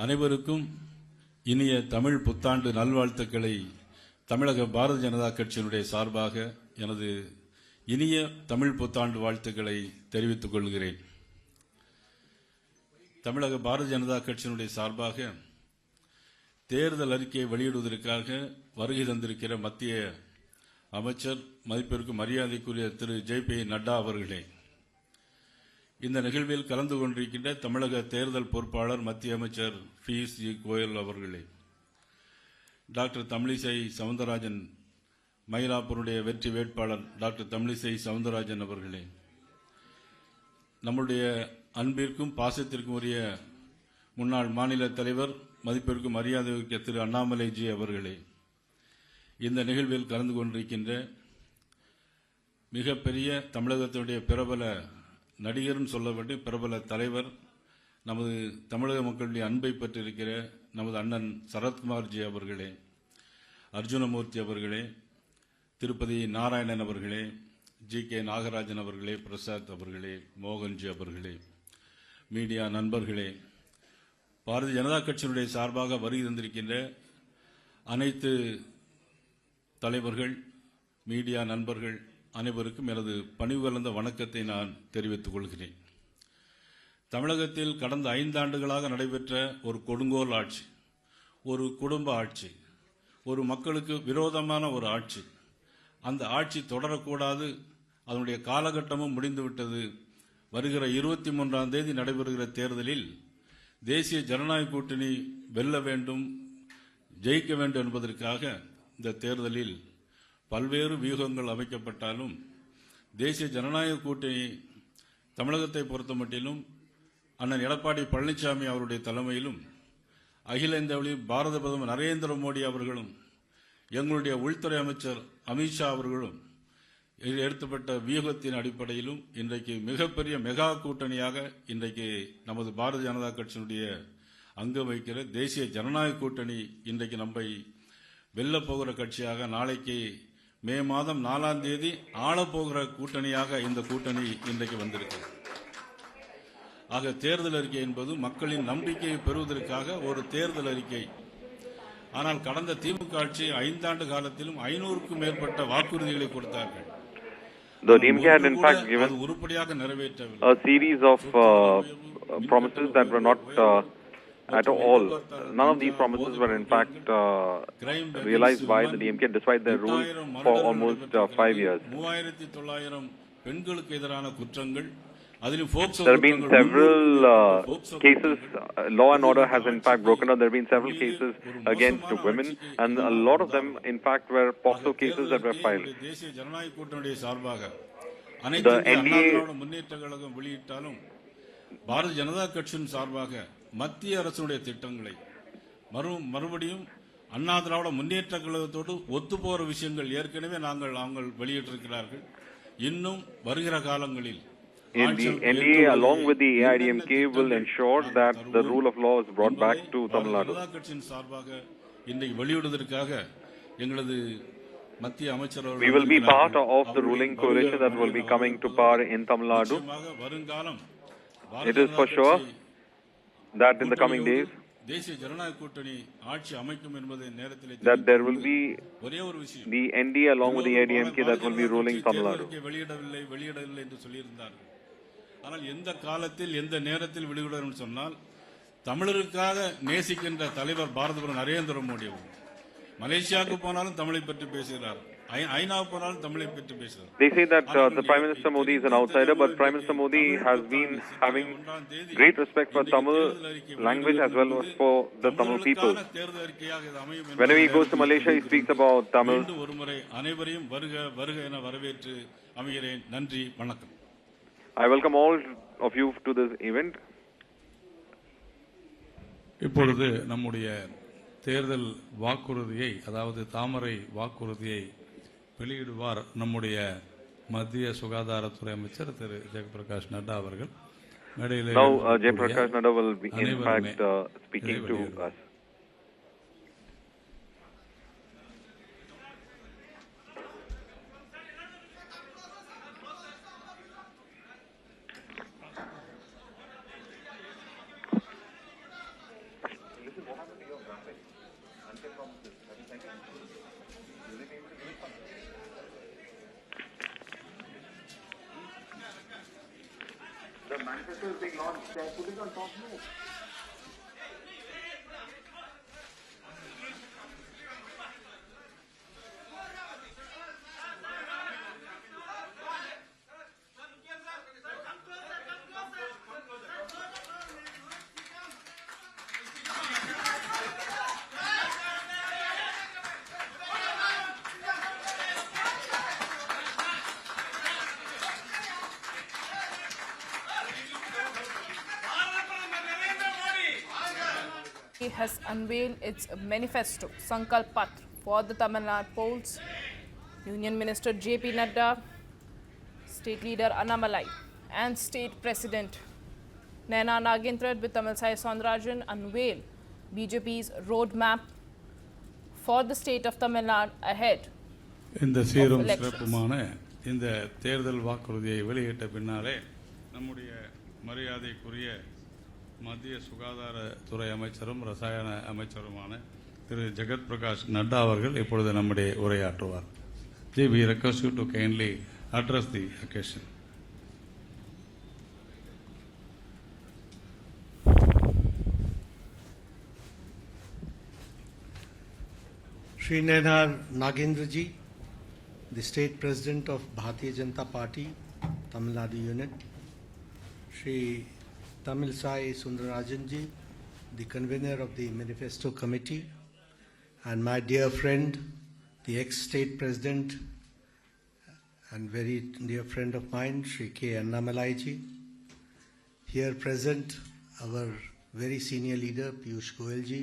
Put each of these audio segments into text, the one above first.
அனைவருக்கும் இனிய தமிழ் புத்தாண்டு நல்வாழ்த்துக்களை தமிழக பாரதிய ஜனதா கட்சியினுடைய சார்பாக எனது இனிய தமிழ் புத்தாண்டு வாழ்த்துக்களை தெரிவித்துக் கொள்கிறேன். தமிழக பாரதிய ஜனதா கட்சியினுடைய சார்பாக தேர்தல் அறிக்கையை வெளியிடுவதற்காக வருகை தந்திருக்கிற மத்திய அமைச்சர் மதிப்பிற்கு மரியாதைக்குரிய திரு BJP நட்டா அவர்களே, இந்த நிகழ்வில் கலந்து கொண்டிருக்கின்ற தமிழக தேர்தல் பொறுப்பாளர் மத்திய அமைச்சர் பியூஷ் கோயல் அவர்களே, டாக்டர் தமிழிசை சவுந்தரராஜன் மயிலாப்பூருடைய வெற்றி வேட்பாளர் டாக்டர் தமிழிசை சவுந்தரராஜன் அவர்களே, நம்முடைய அன்பிற்கும் பாசத்திற்கும் உரிய முன்னாள் மாநில தலைவர் மதிப்பிற்கும் மரியாதைக்கு திரு அண்ணாமலைஜி அவர்களே, இந்த நிகழ்வில் கலந்து கொண்டிருக்கின்ற மிகப்பெரிய தமிழகத்தினுடைய பிரபல நடிகர்னு சொல்ல வேண்டிய பிரபல தலைவர், நமது தமிழக மக்களுடைய அன்பை பெற்றிருக்கிற நமது அண்ணன் சரத்குமார்ஜி அவர்களே, அர்ஜுனமூர்த்தி அவர்களே, திருப்பதி நாராயணன் அவர்களே, GK நாகராஜன் அவர்களே, பிரசாத் அவர்களே, மோகன்ஜி அவர்களே, மீடியா நண்பர்களே, பாரதிய ஜனதா கட்சியினுடைய சார்பாக வருகை தந்திருக்கின்ற அனைத்து தலைவர்கள், மீடியா நண்பர்கள் அனைவருக்கும் எனது பணிவு கலந்த வணக்கத்தை நான் தெரிவித்துக் கொள்கிறேன். தமிழகத்தில் கடந்த 5 ஆண்டுகளாக நடைபெற்ற ஒரு கொடுங்கோல் ஆட்சி, ஒரு குடும்ப ஆட்சி, ஒரு மக்களுக்கு விரோதமான ஒரு ஆட்சி, அந்த ஆட்சி தொடரக்கூடாது, அதனுடைய காலகட்டமும் முடிந்துவிட்டது. வருகிற 23ஆம் தேதி நடைபெறுகிற தேர்தலில் தேசிய ஜனநாயக கூட்டணி வெல்ல வேண்டும், ஜெயிக்க வேண்டும் என்பதற்காக இந்த தேர்தலில் பல்வேறு வியூகங்கள் அமைக்கப்பட்டாலும் தேசிய ஜனநாயக கூட்டணி தமிழகத்தை பொறுத்தமட்டிலும் அண்ணன் எடப்பாடி பழனிசாமி அவருடைய தலைமையிலும் அகில இந்திய பாரத பிரதமர் நரேந்திர மோடி அவர்களும் எங்களுடைய உள்துறை அமைச்சர் அமித்ஷா அவர்களும் எடுத்துப்பட்ட வியூகத்தின் அடிப்படையிலும் இன்றைக்கு மிகப்பெரிய மெகா கூட்டணியாக இன்றைக்கு நமது பாரதிய ஜனதா கட்சியினுடைய அங்கம் வகிக்கிற தேசிய ஜனநாயக கூட்டணி இன்றைக்கு நம்மை வெல்லப்போகிற கட்சியாக, நாளைக்கு மே மாதம் 4ஆம் தேதி ஆளப்போகிற கூட்டணியாக இந்த கூட்டணி இன்றைக்கு வந்திருக்கிறது. ஆக தேர்தல் அறிக்கை என்பது மக்களின் நம்பிக்கையை பெறுவதற்காக ஒரு தேர்தல் அறிக்கை. ஆனால் கடந்த திமுக ஆட்சி 5 ஆண்டு காலத்திலும் 500க்கும் மேற்பட்ட வாக்குறுதிகளை கொடுத்தார்கள். The DMK had in fact given a series of promises that were not at all. None of these promises were in fact realized by the DMK despite their rule for almost 5 years. There have been several cases, law and order has in fact broken down. There have been several cases against women, and a lot of them in fact were POCSO cases that were filed. The NDA Bharatiya Janata கட்சியின் சார்பாக மத்திய அரசுடைய திட்டங்களை மறுபடியும் அண்ணா திராவிட முன்னேற்ற கழகத்தோடு ஒத்துப்போற விஷயங்கள் ஏற்கனவே நாங்கள் வெளியிட்டிருக்கிறார்கள். இன்னும் வருகிற காலங்களில் the NDA along with the AIDMK will ensure that the rule of law is brought back to Tamil Nadu. Janata கட்சியின் சார்பாக இன்றைக்கு வெளியிடுவதற்காக எங்களது மத்திய அமைச்சர் we will be part of the ruling coalition that will be coming to power in Tamil Nadu. வருங்காலம் It is for sure that in the coming days தேசிய ஜனநாயக கூட்டணி ஆட்சி அமைக்கும் என்பதை நேரத்தில் that there will be ஒரே ஒரு விஷயம், the NDA along with the AIDMK that will be ruling Tamil Nadu. வெளியிடவில்லை என்று சொல்லியிருந்தார்கள். ஆனால் எந்த காலத்தில் எந்த நேரத்தில் வெளியிடும் சொன்னால் தமிழருக்காக நேசிக்கின்ற தலைவர் பாரத பிரதமர் நரேந்திர மோடி அவர் மலேசியாவுக்கு போனாலும் தமிழை பற்றி பேசுகிறார், ஐநாவுக்கு போனாலும் தமிழை பற்றி பேசுகிறார். They say that the Prime Minister Modi is an outsider, but Prime Minister Modi has been having great respect for Tamil language as well as for the Tamil people. Whenever he goes to Malaysia, he speaks about Tamil. ஒருமுறை அனைவரையும் வருக வருக என வரவேற்று அமைகிறேன். நன்றி, வணக்கம். I welcome all of you to this event. இப்பொழுது நம்முடைய தேர்தல் வாக்குறுதியை, அதாவது தாமரை வாக்குறுதியை வெளியிடுவார் நம்முடைய மத்திய சுகாதாரத்துறை அமைச்சர் திரு ஜெயபிரகாஷ் நட்டா அவர்கள். Now Jayaprakash Nadda will be in fact speaking to us. The manifesto is being launched. Put it on top now. Has unveiled its manifesto, Sankalp Patra, for the Tamil Nadu polls. Union Minister JP Nadda, State Leader Annamalai, and State President Naina Nagendra with Tamil Sai Soundarajan unveil BJP's roadmap for the state of Tamil Nadu ahead இந்த of சீரும் elections. சிறப்புமான இந்த தேர்தல் வாக்குறுதியை வெளியிட்ட பின்னாலே நம்முடைய மரியாதைக்குரிய மத்திய சுகாதாரத்துறை அமைச்சரும் ரசாயன அமைச்சருமான திரு ஜெகத் பிரகாஷ் நட்டா அவர்கள் இப்பொழுது நம்முடைய உரையாற்றுவார். Ji, we request you to kindly address the occasion. Shri Naina Nagendra ji, the State President of Bharatiya Janata Party, Tamil Nadu Unit. Shri Tamil Sai Soundarajan ji, the convener of the Manifesto Committee, and my dear friend, the ex-State President and very dear friend of mine, Shri K. Annamalai ji. Here present, our very senior leader, Piyush Goyal ji,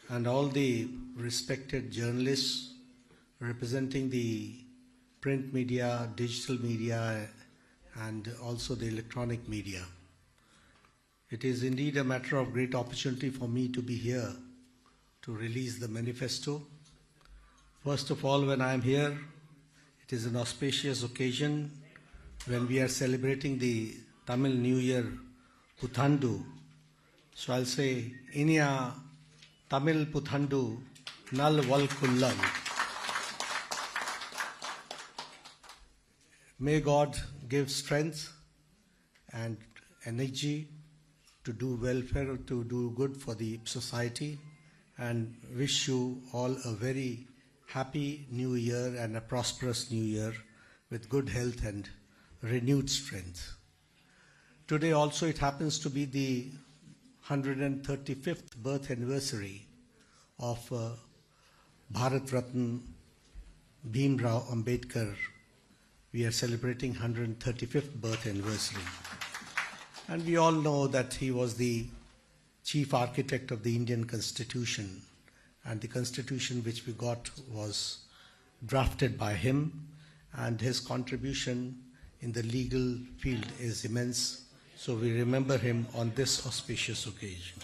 and all the respected journalists representing the print media, digital media, and also the electronic media. It is indeed a matter of great opportunity for me to be here to release the manifesto. First of all, when I am here, it is an auspicious occasion when we are celebrating the Tamil New Year Puthandu. So I'll say, Inya Tamil Puthandu Nal Valkullal. May God give strength and energy to do welfare, to do good for the society, and wish you all a very happy new year and a prosperous new year with good health and renewed strength. Today also it happens to be the 135th birth anniversary of Bharat Ratna Bhim Rao Ambedkar. We are celebrating 135th birth anniversary. And we all know that he was the chief architect of the Indian Constitution, and the Constitution which we got was drafted by him, and his contribution in the legal field is immense. So we remember him on this auspicious occasion.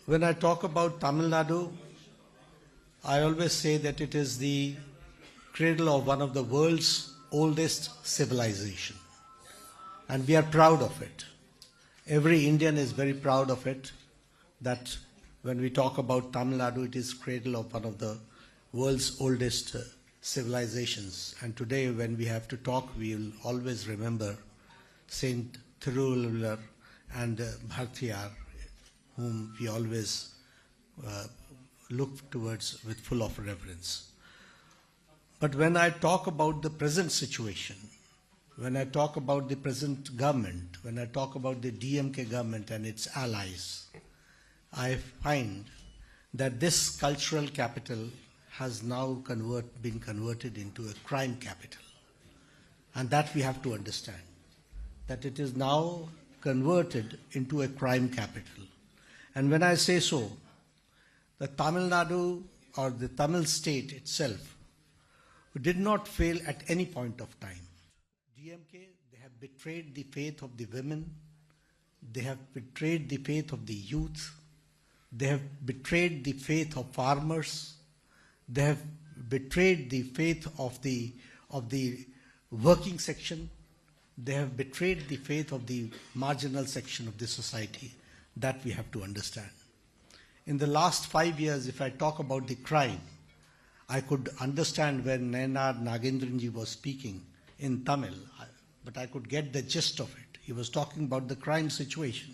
When I talk about Tamil Nadu, I always say that it is the cradle of one of the world's oldest civilization. And we are proud of it. Every Indian is very proud of it, that when we talk about Tamil Nadu, it is cradle of one of the world's oldest civilizations. And today when we have to talk, we will always remember Saint Thiruvalluvar and Bhartiyar, whom we always look towards with full of reverence. But when I talk about the present situation, when I talk about the present government, when I talk about the DMK government and its allies, I find that this cultural capital has now been converted into a crime capital. And that we have to understand, that it is now converted into a crime capital. And when I say so, the Tamil Nadu or the Tamil state itself did not fail at any point of time. DMK, they have betrayed the faith of the women, they have betrayed the faith of the youth, they have betrayed the faith of farmers, they have betrayed the faith of the working section, they have betrayed the faith of the marginal section of the society. that we have to understand. In the last 5 years, if I talk about the crime, I could understand when Nayanar Nagendranji was speaking in Tamil, but I could get the gist of it. He was talking about the crime situation.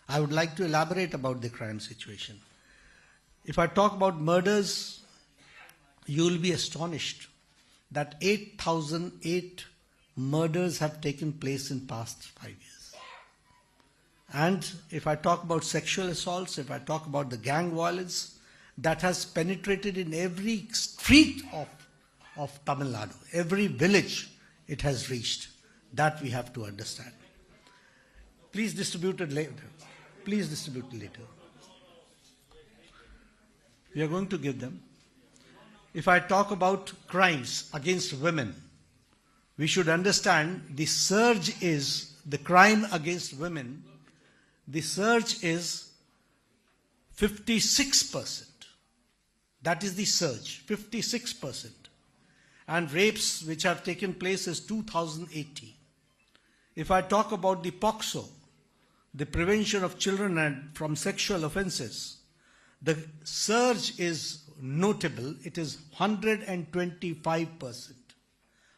I would like to elaborate about the crime situation. If I talk about murders, you will be astonished that 8,008 murders have taken place in past 5 years. And if I talk about sexual assaults, if I talk about the gang violence, that has penetrated in every street of Tamil Nadu, every village it has reached. That we have to understand. Please distribute it later. Please distribute it later. We are going to give them. If I talk about crimes against women, we should understand the surge is, the crime against women, the surge is 56%. That is the surge, 56%. And rapes which have taken place is 2,080. If I talk about the POCSO, the prevention of children and from sexual offences, the surge is notable. It is 125%.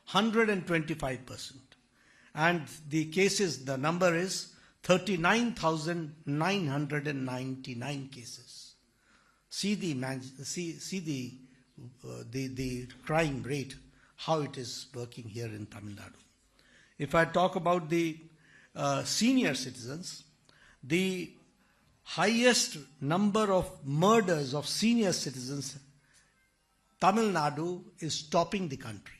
125%. And the cases, the number is 39,999 cases. See the crime rate, how it is working here in Tamil Nadu. If I talk about the senior citizens, the highest number of murders of senior citizens, Tamil Nadu is topping the country.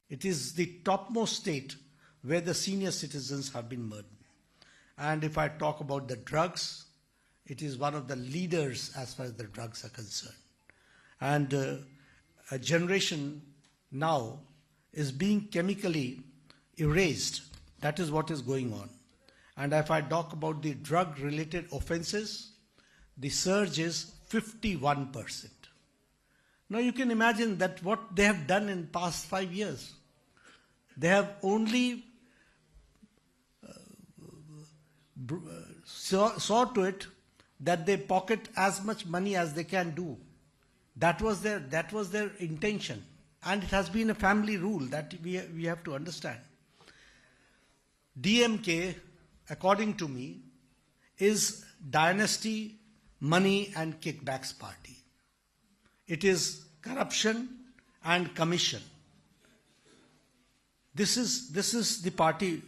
It is the topmost state where the senior citizens have been murdered. And if I talk about the drugs, it is one of the leaders as far as the drugs are concerned. And a generation now is being chemically erased. That is what is going on. And if I talk about the drug-related offenses, the surge is 51%. Now you can imagine that what they have done in past 5 years. They have only saw to it that they pocket as much money as they can do. That was their intention. And it has been a family rule that we have to understand. DMK, according to me, is dynasty, money and kickbacks party. It is corruption and commission. This is the party.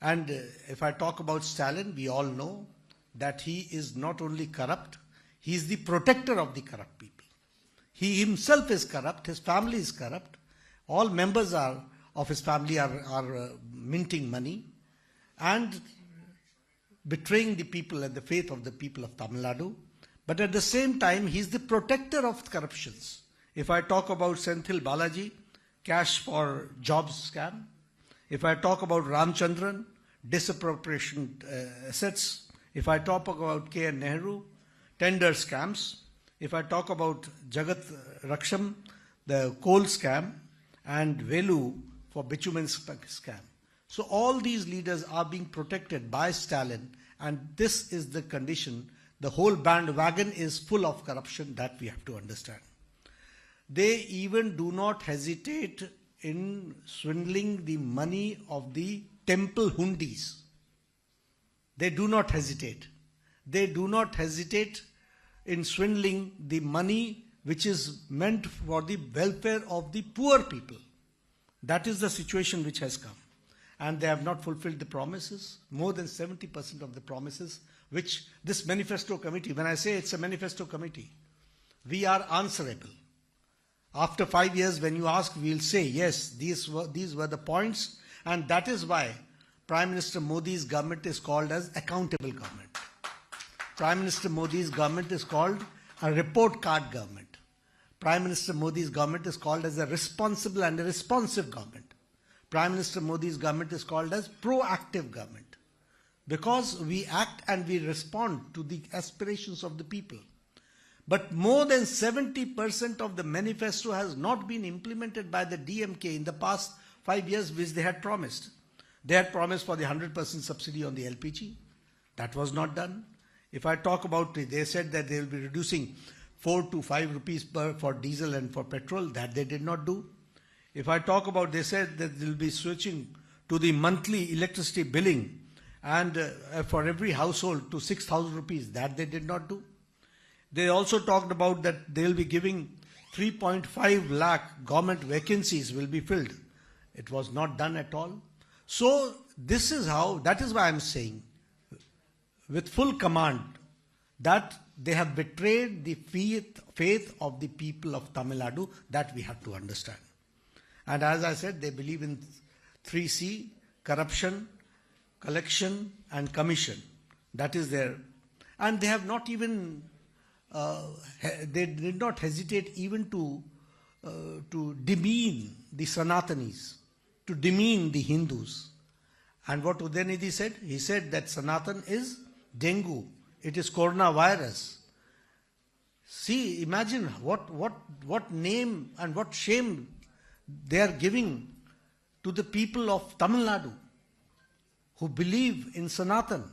And if I talk about Stalin, we all know that he is not only corrupt, he is the protector of the corrupt people. He himself is corrupt, his family is corrupt, all members of his family are minting money and betraying the people and the faith of the people of Tamil Nadu. But at the same time, he is the protector of corruptions. If I talk about Senthil Balaji, cash for jobs scam. If I talk about Ramchandran, disappropriation assets. If I talk about K.N. Nehru, tender scams. If I talk about Jagat Raksham, the coal scam, and Velu for bitumen scam. So all these leaders are being protected by Stalin, and this is the condition. The whole bandwagon is full of corruption, that we have to understand. They even do not hesitate in swindling the money of the temple hundis. They do not hesitate. They do not hesitate in swindling the money which is meant for the welfare of the poor people. That is the situation which has come. And they have not fulfilled the promises, more than 70% of the promises which this manifesto committee, when I say it's a manifesto committee, we are answerable. After 5 years, when you ask, we'll say, yes, these were the points, and that is why Prime Minister Modi's government is called as accountable government. Prime Minister Modi's government is called a report card government. Prime Minister Modi's government is called as a responsible and a responsive government. Prime Minister Modi's government is called as proactive government. Because we act and we respond to the aspirations of the people. But more than 70% of the manifesto has not been implemented by the DMK in the past 5 years, which they had promised. They had promised for the 100% subsidy on the LPG. That was not done. If I talk about, they said that they will be reducing 4 to 5 rupees for diesel and for petrol. That they did not do. If I talk about, they said that they will be switching to the monthly electricity billing and for every household to 6,000 rupees. That they did not do. They also talked about that they will be giving 3.5 lakh government vacancies will be filled. It was not done at all. So this is how, that is why I am saying with full command that they have betrayed the faith of the people of Tamil Nadu. That we have to understand. And as I said, they believe in 3C, corruption, collection and commission. That is there. And they have not even, they did not hesitate even to demean the Sanatanis, to demean the Hindus. And what Udayanidhi said? He said that Sanatan is dengue. It is coronavirus. See, imagine what name and what shame they are giving to the people of Tamil Nadu who believe in Sanatan.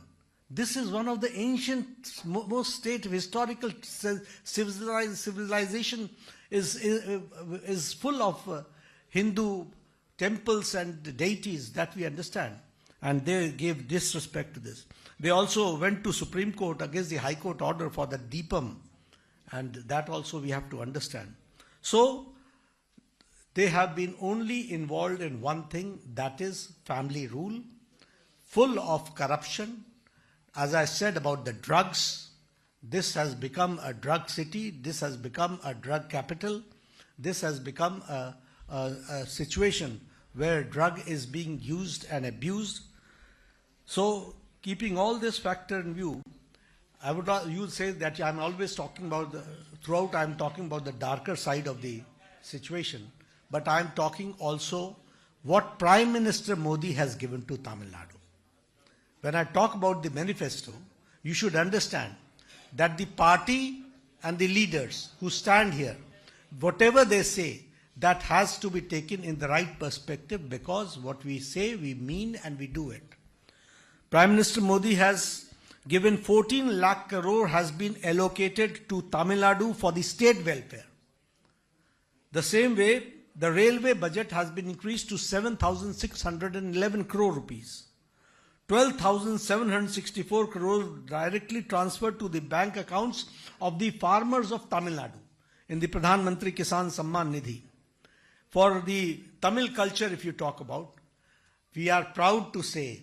This is one of the ancient, most state historical civilization is full of Hindu temples and deities that we understand. And they gave disrespect to this. They also went to Supreme Court against the High Court order for the Deepam. And that also we have to understand. So, they have been only involved in one thing, that is family rule, full of corruption. As I said about the drugs, this has become a drug city, this has become a drug capital, this has become a situation where drug is being used and abused. So, keeping all this factor in view, I would you say that I'm always talking about throughout I'm talking about the darker side of the situation, but I'm talking also what Prime Minister Modi has given to Tamil Nadu. When I talk about the manifesto, you should understand that the party and the leaders who stand here, whatever they say, that has to be taken in the right perspective, because what we say, we mean and we do it. Prime Minister Modi has given 14 lakh crore has been allocated to Tamil Nadu for the state welfare. The same way, the railway budget has been increased to 7,611 crore rupees. 12,764 crore directly transferred to the bank accounts of the farmers of Tamil Nadu in the Pradhan Mantri Kisan Samman Nidhi. For the Tamil culture, if you talk about, we are proud to say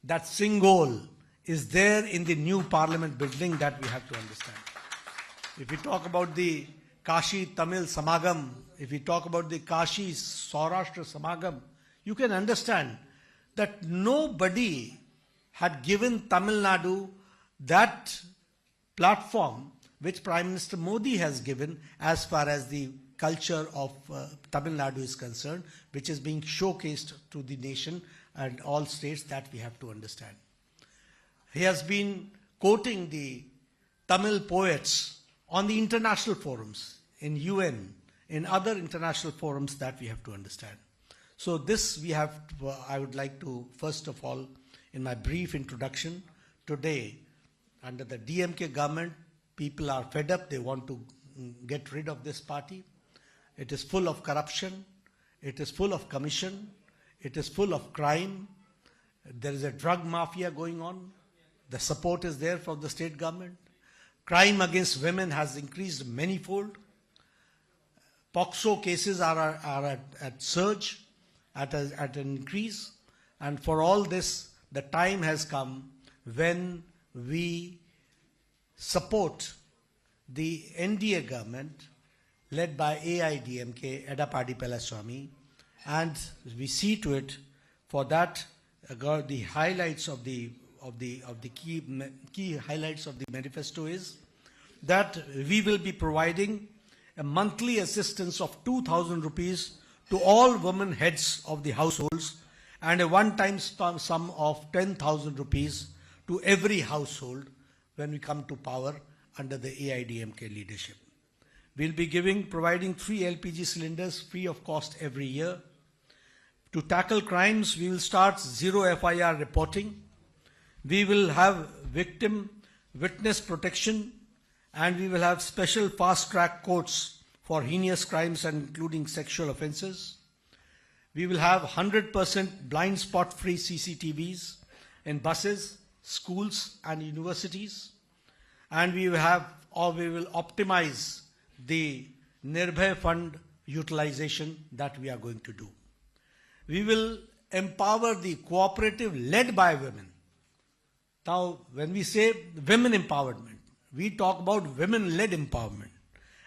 that Singol is there in the new parliament building. That we have to understand. If we talk about the Kashi Tamil Samagam, if we talk about the Kashi Saurashtra Samagam, you can understand that nobody had given Tamil Nadu that platform which Prime Minister Modi has given as far as the culture of Tamil Nadu is concerned, which is being showcased to the nation and all states. That we have to understand. He has been quoting the Tamil poets on the international forums, in UN, in other international forums. That we have to understand. So this we have, I would like to, first of all, in my brief introduction, today, under the DMK government, people are fed up. They want to get rid of this party. It is full of corruption. It is full of commission. It is full of crime. There is a drug mafia going on. The support is there from the state government. Crime against women has increased manyfold. POXO cases are at surge, at an increase. And for all this, the time has come when we support the NDA government led by AIDMK, Edapadi Pelaswamy, and we see to it for that the highlights of the key highlights of the manifesto is that we will be providing a monthly assistance of 2,000 rupees to all women heads of the households and a one-time sum of 10,000 rupees to every household when we come to power under the AIDMK leadership. We'll be providing 3 LPG cylinders free of cost every year. To tackle crimes, we will start zero FIR reporting. We will have victim witness protection, and we will have special fast-track courts for heinous crimes and including sexual offences. We will have 100% blind spot-free CCTVs in buses, schools and universities. And we will optimize the Nirbhay Fund utilization that we are going to do. We will empower the cooperative led by women. Now, when we say women empowerment, we talk about women-led empowerment.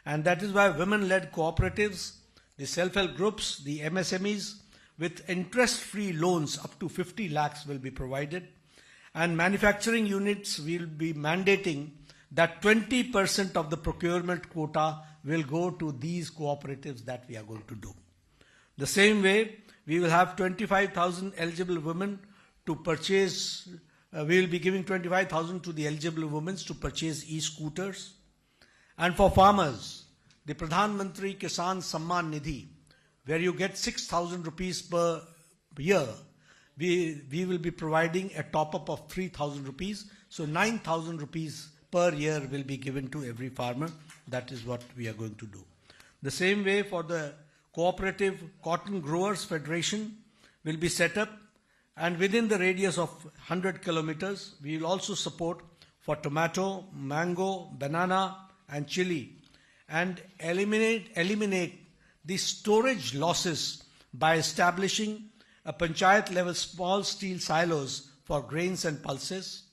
And that is why women-led cooperatives, the self-help groups, the MSMEs, with interest-free loans up to 50 lakhs will be provided. And manufacturing units will be mandating that 20% of the procurement quota will go to these cooperatives that we are going to do. The same way, we will have 25,000 eligible women to purchase, we will be giving 25,000 to the eligible women to purchase e-scooters. And for farmers, the Pradhan Mantri Kisan Samman Nidhi, where you get 6,000 rupees per year, we will be providing a top-up of 3,000 rupees. So 9,000 rupees per year will be given to every farmer. That is what we are going to do. The same way for the Cooperative Cotton Growers Federation will be set up, and within the radius of 100 kilometers, we will also support for tomato, mango, banana and chili, and eliminate the storage losses by establishing a panchayat level small steel silos for grains and pulses,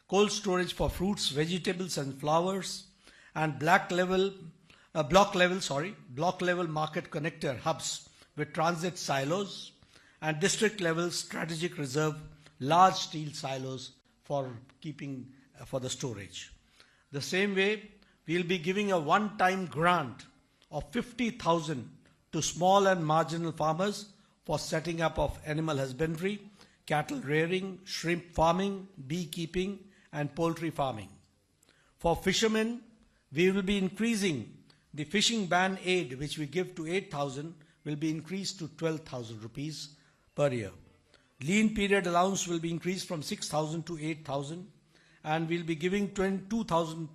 cold storage for fruits, vegetables and flowers, and block level market connector hubs with transit silos, and district level strategic reserve large steel silos for keeping for the storage. The same way, we will be giving a one-time grant of 50,000 to small and marginal farmers for setting up of animal husbandry, cattle rearing, shrimp farming, beekeeping and poultry farming. For fishermen, we will be increasing the fishing ban aid, which we give to 8,000, will be increased to 12,000 rupees per year. Lean period allowance will be increased from 6,000 to 8,000, and we'll be giving 2,000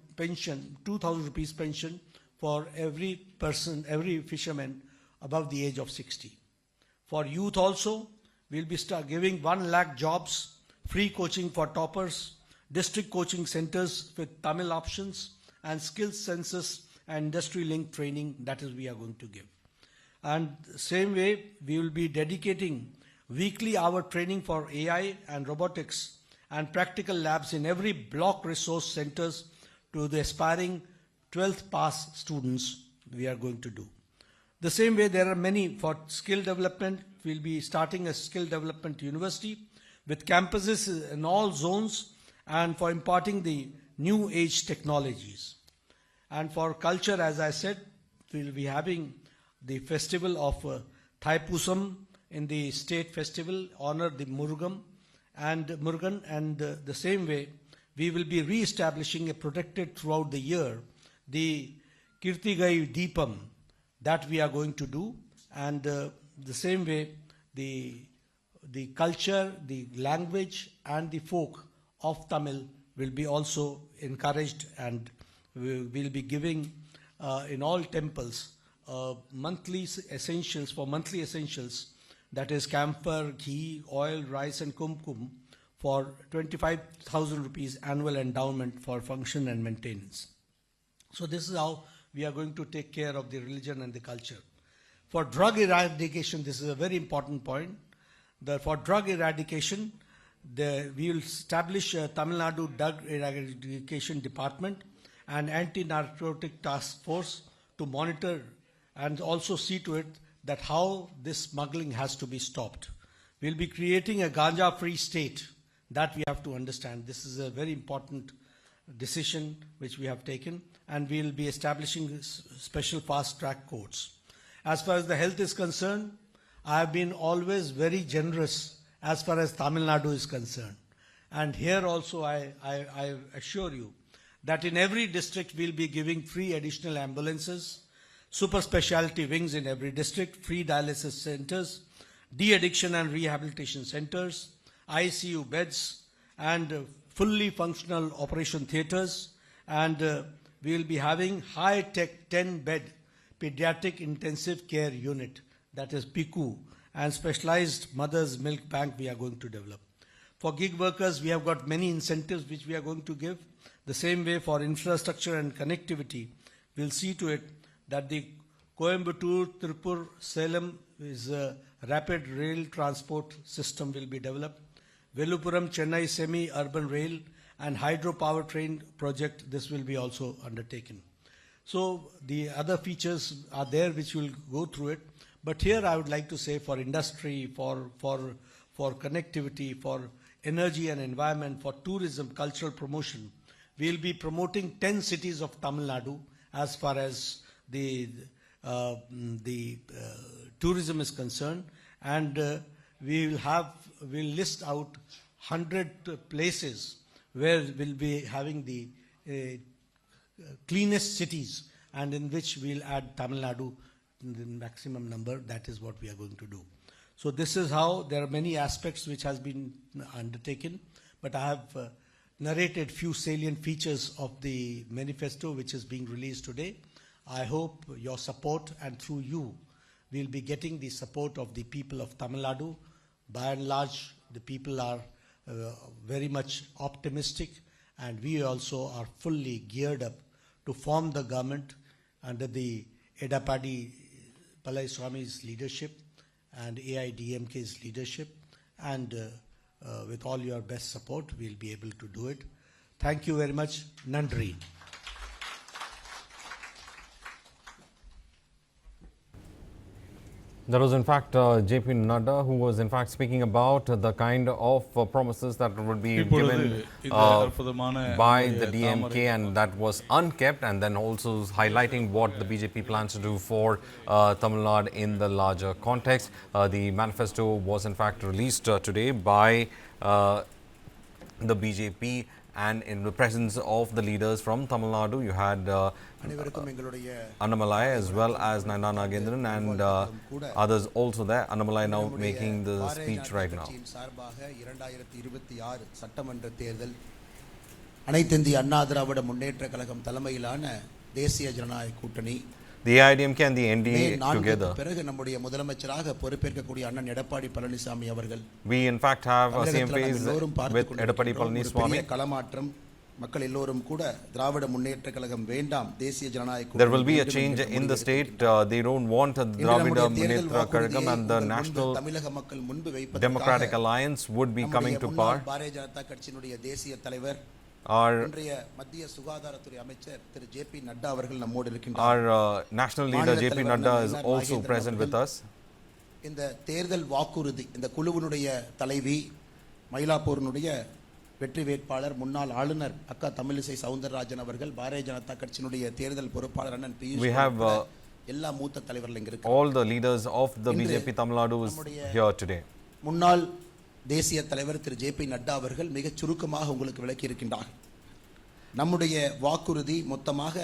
rupees pension for every person, every fisherman above the age of 60. For youth also, we'll be giving 1 lakh jobs, free coaching for toppers, district coaching centers with Tamil options, and skills census and industry-linked training, that is we are going to give. And same way, we will be dedicating weekly hour training for AI and robotics and practical labs in every block resource centers to the aspiring 12th pass students we are going to do. The same way, there are many for skill development. We'll be starting a skill development university with campuses in all zones and for imparting the new age technologies. And for culture, as I said, we'll be having the festival of Thaipusam in the state festival, honor the Murugan, and the same way, we will be re-establishing a protected throughout the year, the Kirtigai Deepam, that we are going to do, and the same way, the culture, the language and the folk of Tamil will be also encouraged, and we will be giving in all temples monthly essentials, that is camphor, ghee, oil, rice and kumkum for 25,000 rupees annual endowment for function and maintenance. So this is how we are going to take care of the religion and the culture. For drug eradication, this is a very important point. For drug eradication, we will establish a Tamil Nadu Drug Eradication Department and Anti-Narcotic Task Force to monitor and also see to it that how this smuggling has to be stopped. We'll be creating a ganja-free state. That we have to understand. This is a very important decision which we have taken, and we'll be establishing special fast-track courts. As far as the health is concerned, I have been always very generous as far as Tamil Nadu is concerned. And here also I assure you that in every district we'll be giving free additional ambulances, super specialty wings in every district, free dialysis centers, de-addiction and rehabilitation centers, ICU beds, and fully functional operation theatres, and we will be having high-tech 10-bed pediatric intensive care unit, that is PICU, and specialized mother's milk bank we are going to develop. For gig workers, we have got many incentives which we are going to give. The same way for infrastructure and connectivity, we'll see to it that the Coimbatore, Tirupur, Salem is a rapid rail transport system will be developed. Velupuram, Chennai semi-urban rail and hydropower train project, this will be also undertaken. So the other features are there which will go through it. But here I would like to say for industry, for connectivity, for energy and environment, for tourism, cultural promotion, we will be promoting 10 cities of Tamil Nadu as far as the tourism is concerned, and we'll list out 100 places where we'll be having the cleanest cities, and in which we'll add Tamil Nadu in the maximum number. That is what we are going to do. So this is how there are many aspects which has been undertaken, but I have narrated few salient features of the manifesto which is being released today. I hope your support, and through you, we'll be getting the support of the people of Tamil Nadu. By and large, the people are very much optimistic, and we also are fully geared up to form the government under the Edapadi Palaiswamy's leadership and AIDMK's leadership, and with all your best support, we'll be able to do it. Thank you very much. Nandri. That was in fact JP Nadda, who was in fact speaking about the kind of promises that would be given by the DMK and that was unkept, and then also highlighting what the BJP plans to do for Tamil Nadu in the larger context. The manifesto was in fact released today by the BJP, and in the presence of the leaders from Tamil Nadu, you had Annamalai as well as Nanda Nagendran and others also there. Annamalai now making the speech right now. The AIDMK and the NDA together. We in fact have a same phase with Edapadi Palaniswamy. There will be a change in the state. They don't want the Dravida Munnetra Kazhagam, and the National Democratic Alliance would be coming to power. Our national leader JP Nadda is also present with us. In the தேர்தல் வாக்குறுதி இந்த குழுவினுடைய தலைவி மயிலாப்பூரினுடைய வெற்றி வேட்பாளர் முன்னாள் ஆளுநர் அக்கா தமிழிசை சவுந்தரராஜன் அவர்கள் பாரதிய ஜனதா கட்சியினுடைய தேர்தல் பொறுப்பாளர் அண்ணன் பியூஷ் எல்லா மூத்த தலைவர்கள் இங்க இருக்காங்க. All the leaders of the BJP Tamil Nadu is here today. முன்னாள் தேசிய தலைவர் திரு ஜேபி நட்டா அவர்கள் மிக சுருக்கமாக உங்களுக்கு விளக்கி இருக்கின்றார். நம்முடைய வாக்குறுதி மொத்தமாக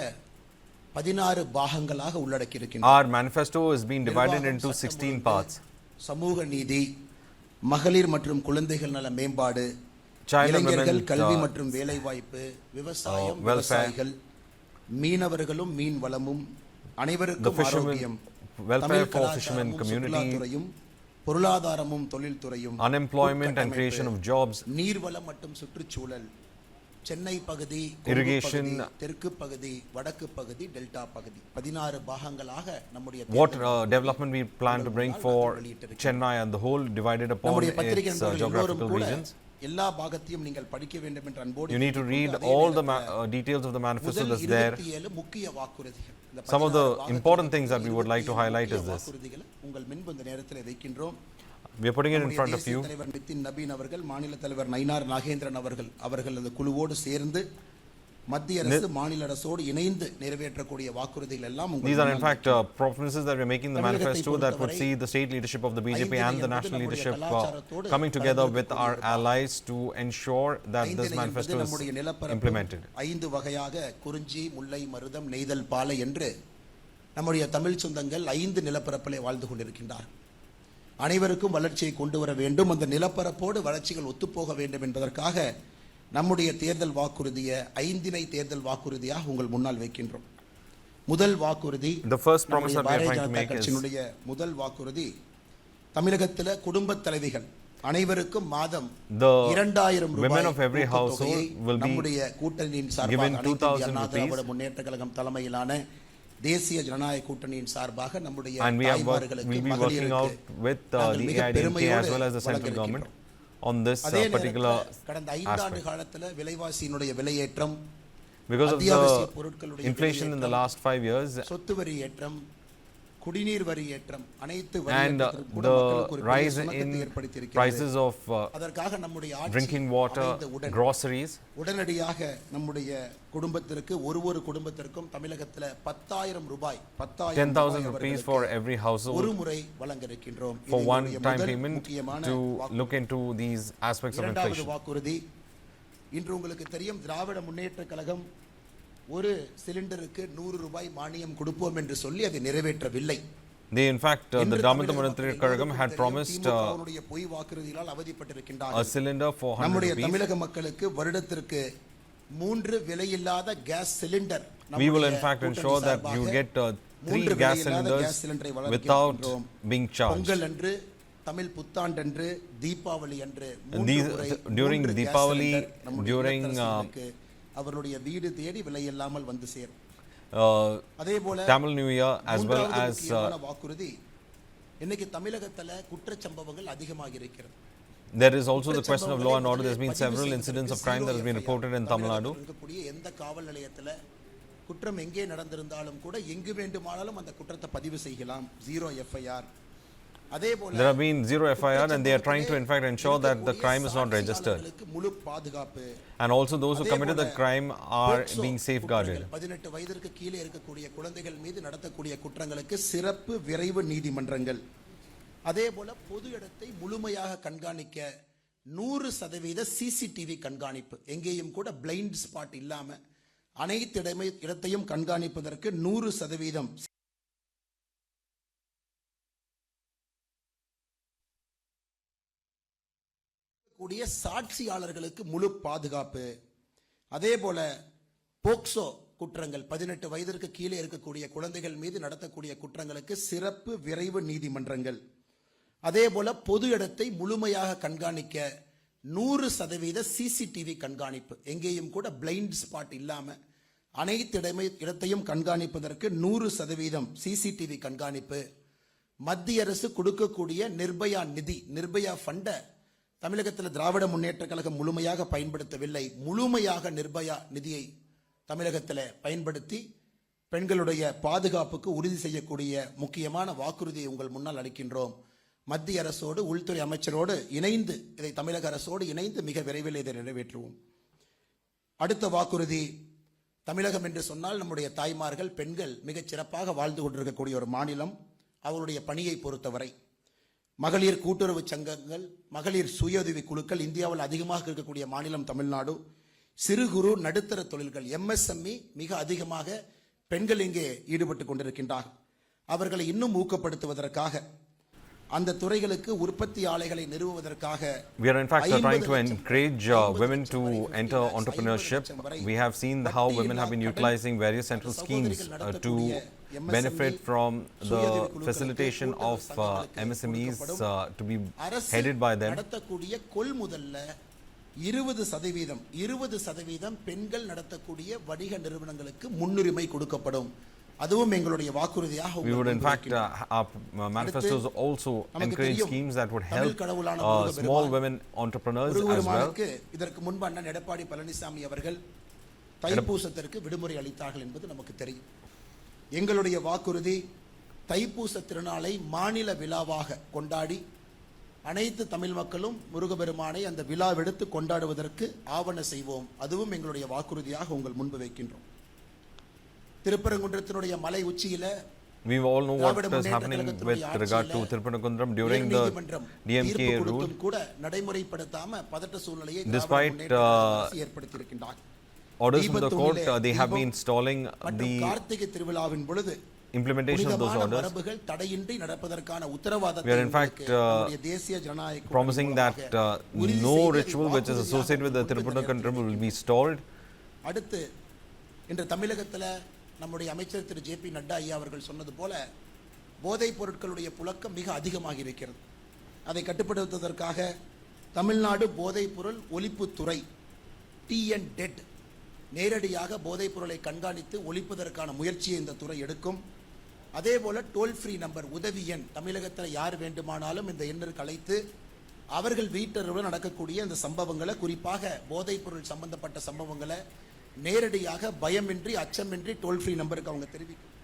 16 பாகங்களாக உள்ளடக்கி இருக்கின்றது. Our manifesto is being divided into 16 parts. சமூக நீதி, மகளிர் மற்றும் குழந்தைகள் நல மேம்பாடு, இளைஞர்கள் கல்வி மற்றும் வேலை வாய்ப்பு, விவசாயம், விவசாயிகள், மீனவர்களும் மீன் வளமும், அனைவருக்கும் ஆரோக்கியம், welfare for fishermen community, பொருளாதாரமும் தொழில்துறையும், unemployment and creation of jobs, நீர்வளம் மற்றும் சுற்றுச்சூழல், சென்னை பகுதி, irrigation, தெற்கு பகுதி, வடக்கு பகுதி, டெல்டா பகுதி, 16 பாகங்களாக நம்முடைய what development we plan to bring for Chennai and the whole divided upon its geographical regions. எல்லா பாகத்தையும் நீங்கள் படிக்க வேண்டும் என்ற அன்போடு you need to read all the details of the manifesto that's there. முக்கிய வாக்குறுதிகள், some of the important things that we would like to highlight is this. உங்கள் முன்பு இந்த நேரத்தில் வைக்கின்றோம். We are putting it in front of you. தலைவர் நிதின் நபீன் அவர்கள், மாநில தலைவர் நயினார் நாகேந்திரன் அவர்கள் அந்த குழுவோடு சேர்ந்து மத்திய அரசு மாநில அரசோடு இணைந்து நிறைவேற்றக்கூடிய வாக்குறுதிகள் எல்லாம் these are in fact promises that we are making in the manifesto that would see the state leadership of the BJP and the national leadership coming together with our allies to ensure that this manifesto is implemented. 5 வகையாக குறிஞ்சி, முல்லை, மருதம், நெய்தல், பாலை என்று நம்முடைய தமிழ் சொந்தங்கள் 5 நிலப்பரப்பிலே வாழ்ந்து கொண்டிருக்கின்றார். அனைவருக்கும் வளர்ச்சியை கொண்டு வர வேண்டும், அந்த நிலப்பரப்போடு வளர்ச்சிகள் ஒத்துப்போக வேண்டும் என்பதற்காக நம்முடைய தேர்தல் வாக்குறுதியை 5 தேர்தல் வாக்குறுதியாக உங்கள் முன்னால் வைக்கின்றோம். முதல் வாக்குறுதி, the first promise that we are Bharatiya trying to Janata make is கட்சியினுடைய முதல் வாக்குறுதி, தமிழகத்தில் குடும்ப தலைவிகள் அனைவருக்கும் மாதம் the 2000 women ரூபாய் of every household will be நம்முடைய கூட்டணியின் சார்பாக given அனைத்து 2000 அண்ணா rupees. திராவிட முன்னேற்ற கழகம் தலைமையிலான தேசிய ஜனநாயக கூட்டணியின் சார்பாக நம்முடைய and we will be தாய்மார்களுக்கு working out with the AIDMK as well as the central government on this particular கடந்த 5 ஆண்டு காலத்துல விலைவாசியினுடைய விலையேற்றம், because of அத்தியாவசிய the பொருட்களுடைய inflation in the last 5 years சொத்து வரி ஏற்றம், குடிநீர் வரி ஏற்றம், அனைத்து and the rise in prices of அதற்காக நம்முடைய drinking water, groceries. உடனடியாக நம்முடைய குடும்பத்திற்கு ஒரு குடும்பத்திற்கும் தமிழகத்தில் 10,000 ரூபாய் 10,000 rupees for every household ஒரு முறை வழங்க இருக்கின்றோம். for one time payment to look into these aspects of இரண்டாவது inflation. வாக்குறுதி, இன்று உங்களுக்கு தெரியும் திராவிட முன்னேற்ற கழகம் ஒரு சிலிண்டருக்கு 100 ரூபாய் மானியம் கொடுப்போம் என்று சொல்லி அதை நிறைவேற்றவில்லை. They in fact the Tamil Nadu Assembly had promised பொய் வாக்குறுதிகளால் a அவதிப்பட்டிருக்கின்றார்கள். cylinder for 100 நம்முடைய rupees. தமிழக மக்களுக்கு வருடத்திற்கு 3 விலையில்லாத gas cylinder We will in fact ensure that you get 3 gas cylinders without being charged. Pongal அன்று, தமிழ் புத்தாண்டன்று, தீபாவளி அன்று during Deepavali, during அவருடைய வீடு தேடி விலையில்லாமல் வந்து சேரும். அதேபோல Tamil New Year as well as வாக்குறுதி, இன்னைக்கு தமிழகத்துல குற்றச்சம்பவங்கள் அதிகமாக இருக்கிறது. there is also the question of law and order. There's been several incidents of crime that has been reported in Tamil Nadu. எந்த காவல் நிலையத்துல குற்றம் எங்கே நடந்திருந்தாலும் கூட எங்கு வேண்டுமானாலும் அந்த குற்றத்தை பதிவு செய்யலாம், 0 FIR. There have been 0 FIR and they are trying to in fact ensure that the crime is not registered. And also those who committed the crime are being safeguarded. 18 வயதிற்கு கீழே இருக்கக்கூடிய குழந்தைகள் மீது நடத்தக்கூடிய குற்றங்களுக்கு சிறப்பு விரைவு நீதிமன்றங்கள். அதேபோல பொது இடத்தை முழுமையாக கண்காணிக்க 100% CCTV கண்காணிப்பு, எங்கேயும் கூட பிளைண்ட் ஸ்பாட் இல்லாம அனைத்து இடத்தையும் கண்காணிப்பதற்கு 100% கூடிய சாட்சியாளர்களுக்கு முழு பாதுகாப்பு. அதே போல போக்சோ குற்றங்கள், 18 வயதிற்கு கீழே இருக்கக்கூடிய குழந்தைகள் மீது நடத்தக்கூடிய குற்றங்களுக்கு சிறப்பு விரைவு நீதிமன்றங்கள். அதே போல பொது இடத்தை முழுமையாக கண்காணிக்க 100% CCTV கண்காணிப்பு, எங்கேயும் கூட பிளைண்ட் ஸ்பாட் இல்லாம அனைத்து இடத்தையும் கண்காணிப்பதற்கு 100% CCTV கண்காணிப்பு. மத்திய அரசு கொடுக்கக்கூடிய நிர்பயா நிதி, நிர்பயா ஃபண்ட தமிழகத்தில் திராவிட முன்னேற்ற கழகம் முழுமையாக பயன்படுத்தவில்லை. முழுமையாக நிர்பயா நிதியை தமிழகத்தில் பயன்படுத்தி பெண்களுடைய பாதுகாப்புக்கு உறுதி செய்யக்கூடிய முக்கியமான வாக்குறுதியை உங்கள் முன்னால் அளிக்கின்றோம். மத்திய அரசோடு, உள்துறை அமைச்சரோடு இணைந்து, இதை தமிழக அரசோடு இணைந்து மிக விரைவில் இதை நிறைவேற்றுவோம். அடுத்த வாக்குறுதி, தமிழகம் என்று சொன்னால் நம்முடைய தாய்மார்கள், பெண்கள் மிகச் சிறப்பாக வாழ்ந்து கொண்டிருக்கக்கூடிய ஒரு மாநிலம். அவருடைய பணியை பொறுத்தவரை மகளிர் கூட்டுறவு சங்கங்கள், மகளிர் சுய உதவி குழுக்கள் இந்தியாவில் அதிகமாக இருக்கக்கூடிய மாநிலம் தமிழ்நாடு. சிறு குறு நடுத்தர தொழில்கள் MSME மிக அதிகமாக பெண்கள் இங்கே ஈடுபட்டு கொண்டிருக்கின்றார்கள். அவர்களை இன்னும் ஊக்கப்படுத்துவதற்காக, அந்த துறைகளுக்கு உற்பத்தி ஆலைகளை நிறுவுவதற்காக we are in fact trying to encourage women to enter entrepreneurship. We have seen how women have been utilizing various central schemes to benefit from the facilitation of MSMEs to be headed by them. நடத்தக்கூடிய கொள்முதல்ல 20% பெண்கள் நடத்தக்கூடிய வணிக நிறுவனங்களுக்கு முன்னுரிமை கொடுக்கப்படும். அதுவும் எங்களுடைய வாக்குறுதியாக. We would in fact our manifestos also encourage schemes that would help small women entrepreneurs as well. இதற்கு முன்பு அண்ணன் எடப்பாடி பழனிசாமி அவர்கள் தைப்பூசத்திற்கு விடுமுறை அளித்தார்கள் என்பது நமக்கு தெரியும். எங்களுடைய வாக்குறுதி, தைப்பூச திருநாளை மாநில விழாவாக கொண்டாடி அனைத்து தமிழ் மக்களும் முருகபெருமானை அந்த விழாவெடுத்து கொண்டாடுவதற்கு ஆவண செய்வோம். அதுவும் எங்களுடைய வாக்குறுதியாக உங்கள் முன்பு வைக்கின்றோம். திருப்பரங்குன்றத்தினுடைய மலை உச்சியில we all know what is happening with regard to Tiruppankundram during the DMK rule. கூட நடைமுறைப்படுத்தாம பதட்ட சூழ்நிலையை despite ஏற்படுத்தி இருக்கின்றார். orders from the court, they have been stalling the Karthigai திருவிழாவின் பொழுது implementation of those orders, மரபுகள் தடையின்றி நடப்பதற்கான உத்தரவாதத்தை we are in fact தேசிய ஜனநாயக promising that no ritual which is associated with the Tirupurakan temple will be stalled. அடுத்து இன்று தமிழகத்தில் நம்முடைய அமைச்சர் திரு ஜே.பி. நட்டா ஐயா அவர்கள் சொன்னது போல போதைப் பொருட்களுடைய புழக்கம் மிக அதிகமாக இருக்கிறது. அதை கட்டுப்படுத்துவதற்காக தமிழ்நாடு போதைப் பொருள் ஒழிப்புத்துறை TN-DED நேரடியாக போதைப் பொருளை கண்காணித்து ஒழிப்பதற்கான முயற்சியை இந்த துறை எடுக்கும். அதே போல டோல் ஃப்ரீ நம்பர் உதவி எண் தமிழகத்தில் யார் வேண்டுமானாலும் இந்த எண்ணிற்கு அழைத்து அவர்கள் வீட்டருடன் நடக்கக்கூடிய இந்த சம்பவங்களை, குறிப்பாக போதைப் பொருள் சம்பந்தப்பட்ட சம்பவங்களை நேரடியாக பயமின்றி அச்சமின்றி டோல் ஃப்ரீ நம்பருக்கு அவங்க தெரிவிக்கும்.